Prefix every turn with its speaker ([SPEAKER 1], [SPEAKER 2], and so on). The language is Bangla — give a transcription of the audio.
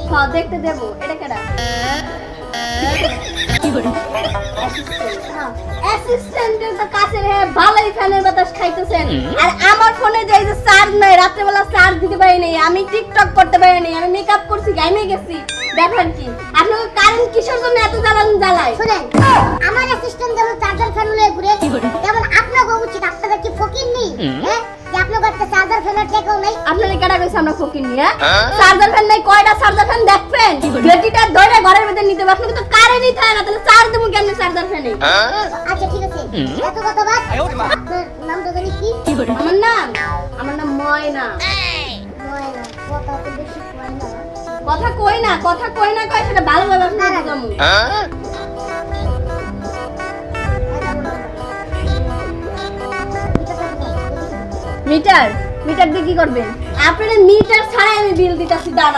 [SPEAKER 1] হ্যাঁ দেখতে দেব। এটা কেডা? কি করে? অ্যাসিস্ট্যান্টের তো কাছে রে ভালোই ফ্যানের বাতাস খাইতেছেন। আর আমার ফোনে যে এই যে চার্জ নাই, রাতে বেলা চার্জ দিতে পারি নাই, আমি টিকটক করতে পারি নাই, আমি মেকআপ করছি, গাইমে গেছি। ব্যাপার কি? আপনাকে কারেন্ট কিসের জন্য এত জ্বালায়?
[SPEAKER 2] শুনেন, আমার অ্যাসিস্ট্যান্ট যেমন চার্জার ফ্যান লয়ে ঘুরে, তেমন আপনাকে উচিত, আপনারা কি ফকির নেই? হ্যাঁ, যে আপনাদের একটা চার্জার ফ্যানের টেকও নাই।
[SPEAKER 1] আপনারা কেডা কইছে আমরা ফকির নি? হ্যাঁ, চার্জার ফ্যান নাই, কয়টা চার্জার ফ্যান দেখবেন? ব্যাটারিটা ধরে ঘরের ভিতর নিতে হবে। আপনাকে তো কারেন্টই থাকে না, তাহলে চার্জ দেবো কেমনে চার্জার ফ্যানে?
[SPEAKER 2] আচ্ছা ঠিক আছে, এত কথা বাদ। আপনার নামটা জানি কি?
[SPEAKER 1] আমার নাম ময়না।
[SPEAKER 2] ময়না, কথা তো বেশি কয় না।
[SPEAKER 1] কথা কই না কয় সেটা ভালোভাবে আপনাকে বুঝামু। মিটার দিয়ে কি করবেন? আপনারা মিটার ছাড়াই আমি বিল দিতেছি, দাঁড়ান।